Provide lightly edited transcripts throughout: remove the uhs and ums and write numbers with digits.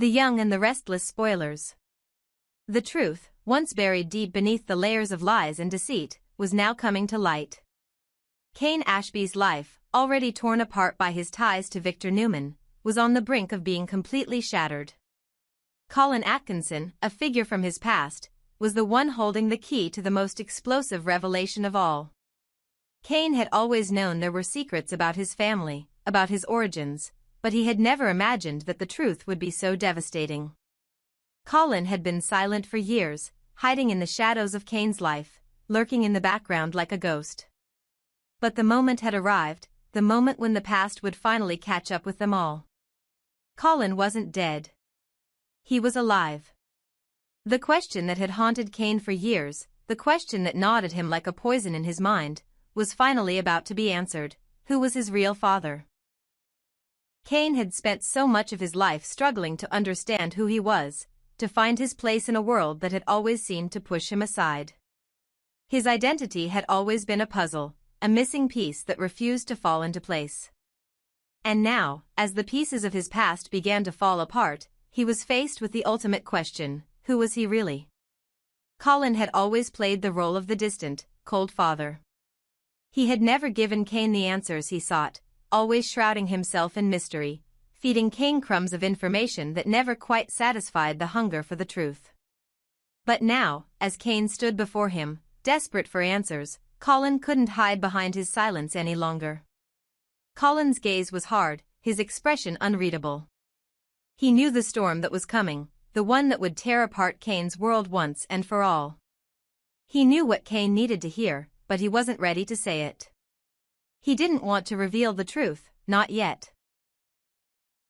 The young and the restless spoilers. The truth, once buried deep beneath the layers of lies and deceit, was now coming to light. Cain Ashby's life, already torn apart by his ties to Victor Newman, was on the brink of being completely shattered. Colin Atkinson, a figure from his past, was the one holding the key to the most explosive revelation of all. Cain had always known there were secrets about his family, about his origins, but he had never imagined that the truth would be so devastating. Colin had been silent for years, hiding in the shadows of Cain's life, lurking in the background like a ghost. But the moment had arrived, the moment when the past would finally catch up with them all. Colin wasn't dead. He was alive. The question that had haunted Cain for years, the question that gnawed at him like a poison in his mind, was finally about to be answered. Who was his real father? Cain had spent so much of his life struggling to understand who he was, to find his place in a world that had always seemed to push him aside. His identity had always been a puzzle, a missing piece that refused to fall into place. And now, as the pieces of his past began to fall apart, he was faced with the ultimate question: who was he really? Colin had always played the role of the distant, cold father. He had never given Cain the answers he sought, always shrouding himself in mystery, feeding Cain crumbs of information that never quite satisfied the hunger for the truth. But now, as Cain stood before him, desperate for answers, Colin couldn't hide behind his silence any longer. Colin's gaze was hard, his expression unreadable. He knew the storm that was coming, the one that would tear apart Cain's world once and for all. He knew what Cain needed to hear, but he wasn't ready to say it. He didn't want to reveal the truth, not yet.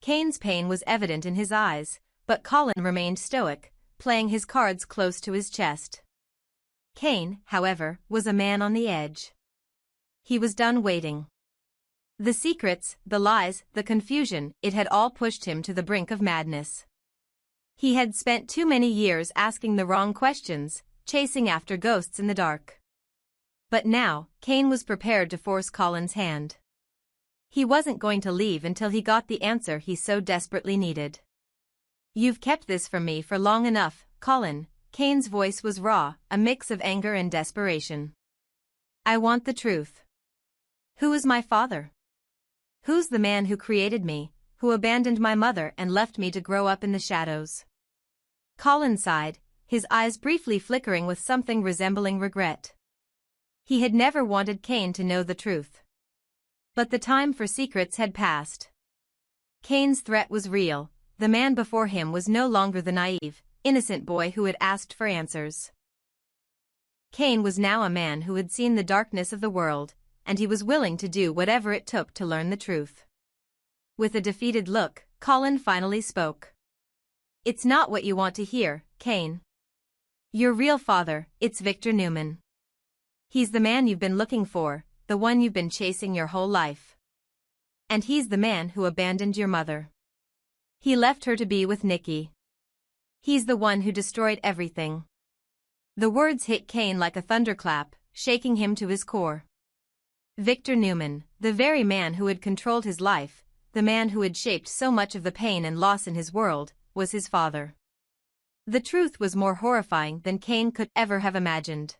Cain's pain was evident in his eyes, but Colin remained stoic, playing his cards close to his chest. Cain, however, was a man on the edge. He was done waiting. The secrets, the lies, the confusion, it had all pushed him to the brink of madness. He had spent too many years asking the wrong questions, chasing after ghosts in the dark. But now, Cain was prepared to force Colin's hand. He wasn't going to leave until he got the answer he so desperately needed. "You've kept this from me for long enough, Colin." Cain's voice was raw, a mix of anger and desperation. "I want the truth. Who is my father? Who's the man who created me, who abandoned my mother and left me to grow up in the shadows?" Colin sighed, his eyes briefly flickering with something resembling regret. He had never wanted Cain to know the truth. But the time for secrets had passed. Cain's threat was real. The man before him was no longer the naive, innocent boy who had asked for answers. Cain was now a man who had seen the darkness of the world, and he was willing to do whatever it took to learn the truth. With a defeated look, Colin finally spoke. "It's not what you want to hear, Cain. Your real father, it's Victor Newman. He's the man you've been looking for, the one you've been chasing your whole life. And he's the man who abandoned your mother. He left her to be with Nicky. He's the one who destroyed everything." The words hit Cain like a thunderclap, shaking him to his core. Victor Newman, the very man who had controlled his life, the man who had shaped so much of the pain and loss in his world, was his father. The truth was more horrifying than Cain could ever have imagined.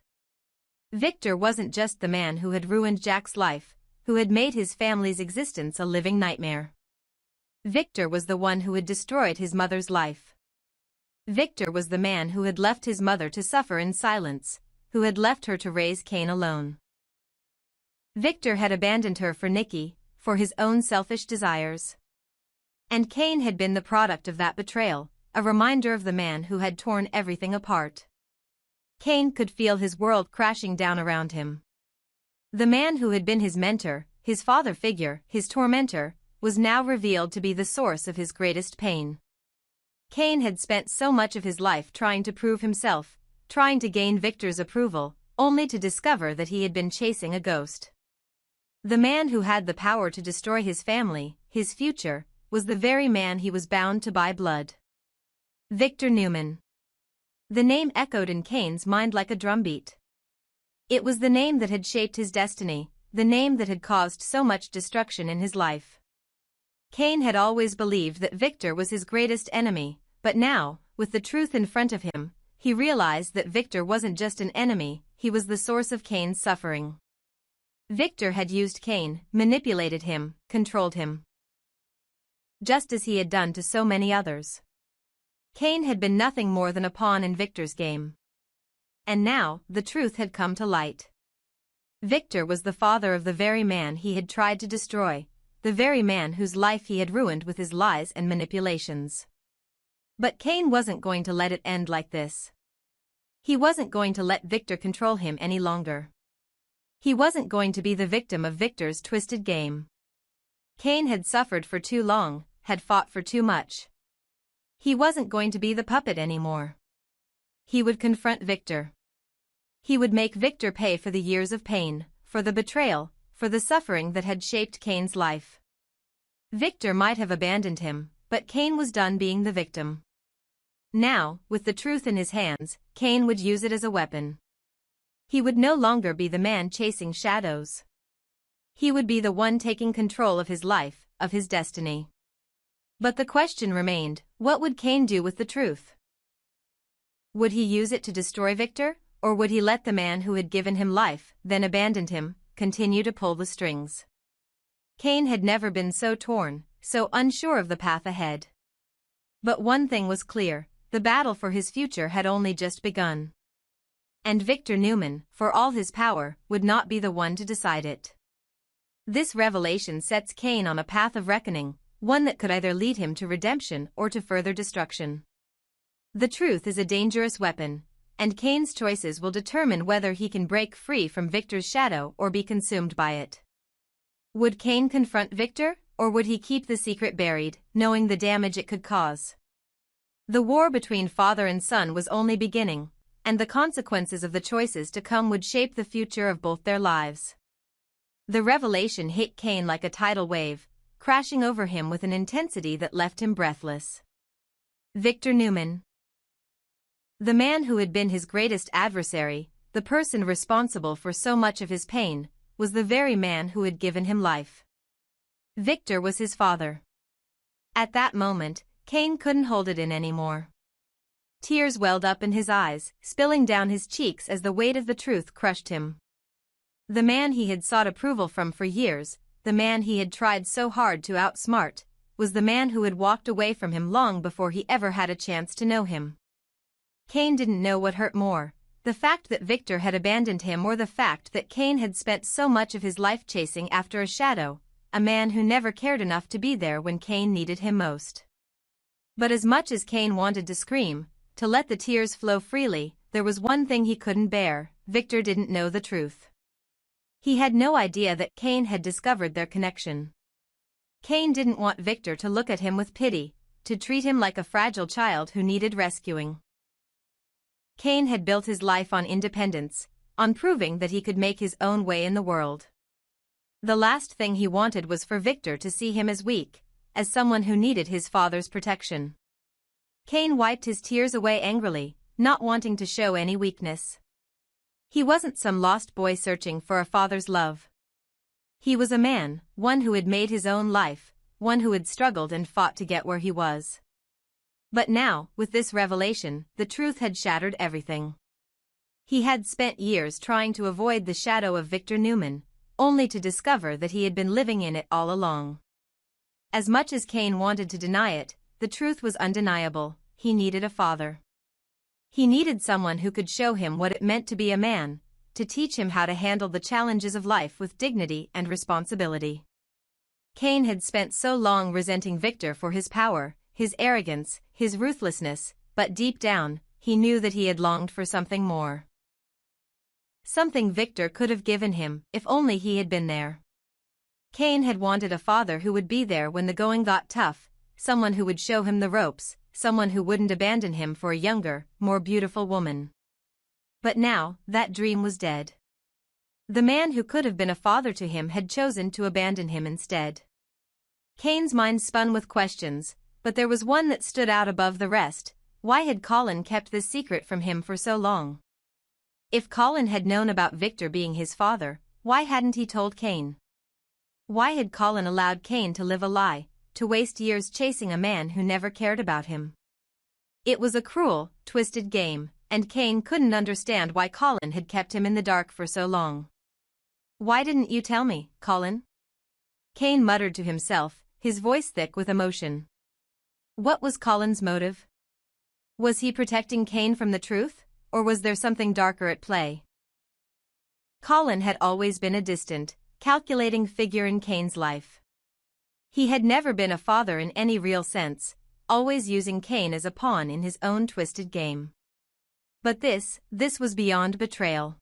Victor wasn't just the man who had ruined Jack's life, who had made his family's existence a living nightmare. Victor was the one who had destroyed his mother's life. Victor was the man who had left his mother to suffer in silence, who had left her to raise Cain alone. Victor had abandoned her for Nicky, for his own selfish desires. And Cain had been the product of that betrayal, a reminder of the man who had torn everything apart. Cain could feel his world crashing down around him. The man who had been his mentor, his father figure, his tormentor, was now revealed to be the source of his greatest pain. Cain had spent so much of his life trying to prove himself, trying to gain Victor's approval, only to discover that he had been chasing a ghost. The man who had the power to destroy his family, his future, was the very man he was bound to buy blood. Victor Newman. The name echoed in Cain's mind like a drumbeat. It was the name that had shaped his destiny, the name that had caused so much destruction in his life. Cain had always believed that Victor was his greatest enemy, But now, with the truth in front of him, he realized that Victor wasn't just an enemy, he was the source of Cain's suffering. Victor had used Cain, manipulated him, controlled him. Just as he had done to so many others. Cain had been nothing more than a pawn in Victor's game. And now, the truth had come to light. Victor was the father of the very man he had tried to destroy, the very man whose life he had ruined with his lies and manipulations. But Cain wasn't going to let it end like this. He wasn't going to let Victor control him any longer. He wasn't going to be the victim of Victor's twisted game. Cain had suffered for too long, had fought for too much. He wasn't going to be the puppet anymore. He would confront Victor. He would make Victor pay for the years of pain, for the betrayal, for the suffering that had shaped Cain's life. Victor might have abandoned him, but Cain was done being the victim. Now, with the truth in his hands, Cain would use it as a weapon. He would no longer be the man chasing shadows. He would be the one taking control of his life, of his destiny. But the question remained, what would Cain do with the truth? Would he use it to destroy Victor, or would he let the man who had given him life, then abandoned him, continue to pull the strings? Cain had never been so torn, so unsure of the path ahead. But one thing was clear, the battle for his future had only just begun. And Victor Newman, for all his power, would not be the one to decide it. This revelation sets Cain on a path of reckoning, one that could either lead him to redemption or to further destruction. The truth is a dangerous weapon, and Cain's choices will determine whether he can break free from Victor's shadow or be consumed by it. Would Cain confront Victor, or would he keep the secret buried, knowing the damage it could cause? The war between father and son was only beginning, and the consequences of the choices to come would shape the future of both their lives. The revelation hit Cain like a tidal wave, crashing over him with an intensity that left him breathless. Victor Newman. The man who had been his greatest adversary, the person responsible for so much of his pain, was the very man who had given him life. Victor was his father. At that moment, Cain couldn't hold it in anymore. Tears welled up in his eyes, spilling down his cheeks as the weight of the truth crushed him. The man he had sought approval from for years, the man he had tried so hard to outsmart, was the man who had walked away from him long before he ever had a chance to know him. Cain didn't know what hurt more, the fact that Victor had abandoned him or the fact that Cain had spent so much of his life chasing after a shadow, a man who never cared enough to be there when Cain needed him most. But as much as Cain wanted to scream, to let the tears flow freely, there was one thing he couldn't bear: Victor didn't know the truth. He had no idea that Cain had discovered their connection. Cain didn't want Victor to look at him with pity, to treat him like a fragile child who needed rescuing. Cain had built his life on independence, on proving that he could make his own way in the world. The last thing he wanted was for Victor to see him as weak, as someone who needed his father's protection. Cain wiped his tears away angrily, not wanting to show any weakness. He wasn't some lost boy searching for a father's love. He was a man, one who had made his own life, one who had struggled and fought to get where he was. But now, with this revelation, the truth had shattered everything. He had spent years trying to avoid the shadow of Victor Newman, only to discover that he had been living in it all along. As much as Cain wanted to deny it, the truth was undeniable: he needed a father. He needed someone who could show him what it meant to be a man, to teach him how to handle the challenges of life with dignity and responsibility. Cain had spent so long resenting Victor for his power, his arrogance, his ruthlessness, but deep down, he knew that he had longed for something more. Something Victor could have given him, if only he had been there. Cain had wanted a father who would be there when the going got tough, someone who would show him the ropes, someone who wouldn't abandon him for a younger, more beautiful woman. But now, that dream was dead. The man who could have been a father to him had chosen to abandon him instead. Cain's mind spun with questions, but there was one that stood out above the rest: why had Colin kept this secret from him for so long? If Colin had known about Victor being his father, why hadn't he told Cain? Why had Colin allowed Cain to live a lie, to waste years chasing a man who never cared about him? It was a cruel, twisted game, and Cain couldn't understand why Colin had kept him in the dark for so long. "Why didn't you tell me, Colin?" Cain muttered to himself, his voice thick with emotion. What was Colin's motive? Was he protecting Cain from the truth, or was there something darker at play? Colin had always been a distant, calculating figure in Cain's life. He had never been a father in any real sense, always using Cain as a pawn in his own twisted game. But this was beyond betrayal.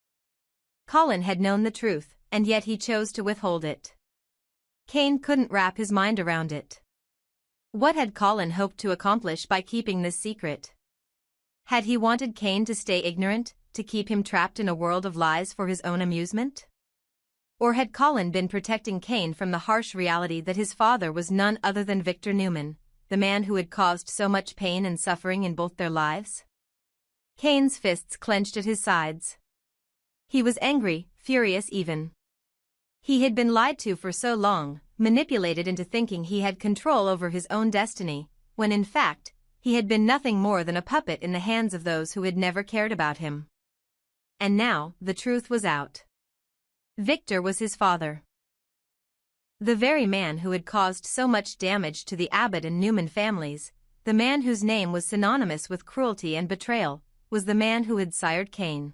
Colin had known the truth, and yet he chose to withhold it. Cain couldn't wrap his mind around it. What had Colin hoped to accomplish by keeping this secret? Had he wanted Cain to stay ignorant, to keep him trapped in a world of lies for his own amusement? Or had Colin been protecting Cain from the harsh reality that his father was none other than Victor Newman, the man who had caused so much pain and suffering in both their lives? Cain's fists clenched at his sides. He was angry, furious even. He had been lied to for so long, manipulated into thinking he had control over his own destiny, when in fact, he had been nothing more than a puppet in the hands of those who had never cared about him. And now, the truth was out. Victor was his father. The very man who had caused so much damage to the Abbott and Newman families, the man whose name was synonymous with cruelty and betrayal, was the man who had sired Cain.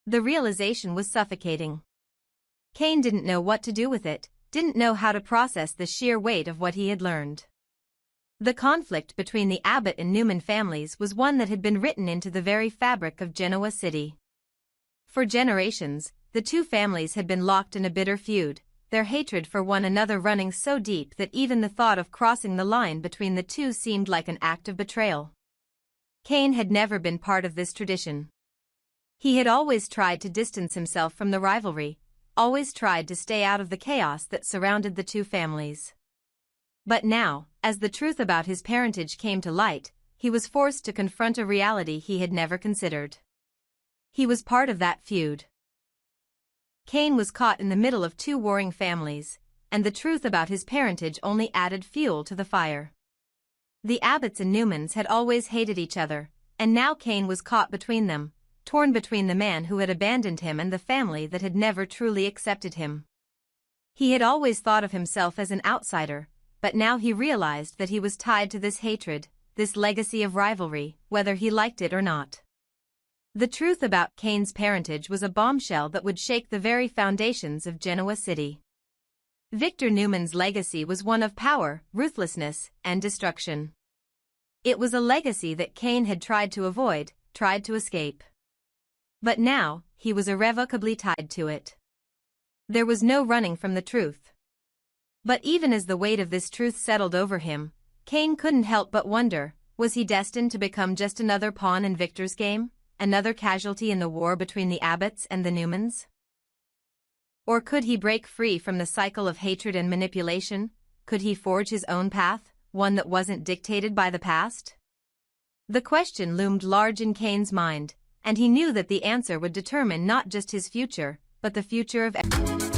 The realization was suffocating. Cain didn't know what to do with it, didn't know how to process the sheer weight of what he had learned. The conflict between the Abbott and Newman families was one that had been written into the very fabric of Genoa City. For generations, the two families had been locked in a bitter feud, their hatred for one another running so deep that even the thought of crossing the line between the two seemed like an act of betrayal. Cain had never been part of this tradition. He had always tried to distance himself from the rivalry, always tried to stay out of the chaos that surrounded the two families. But now, as the truth about his parentage came to light, he was forced to confront a reality he had never considered. He was part of that feud. Cain was caught in the middle of two warring families, and the truth about his parentage only added fuel to the fire. The Abbotts and Newmans had always hated each other, and now Cain was caught between them, torn between the man who had abandoned him and the family that had never truly accepted him. He had always thought of himself as an outsider, but now he realized that he was tied to this hatred, this legacy of rivalry, whether he liked it or not. The truth about Cain's parentage was a bombshell that would shake the very foundations of Genoa City. Victor Newman's legacy was one of power, ruthlessness, and destruction. It was a legacy that Cain had tried to avoid, tried to escape. But now, he was irrevocably tied to it. There was no running from the truth. But even as the weight of this truth settled over him, Cain couldn't help but wonder, was he destined to become just another pawn in Victor's game, another casualty in the war between the Abbotts and the Newmans? Or could he break free from the cycle of hatred and manipulation? Could he forge his own path, one that wasn't dictated by the past? The question loomed large in Cain's mind, and he knew that the answer would determine not just his future, but the future of everyone.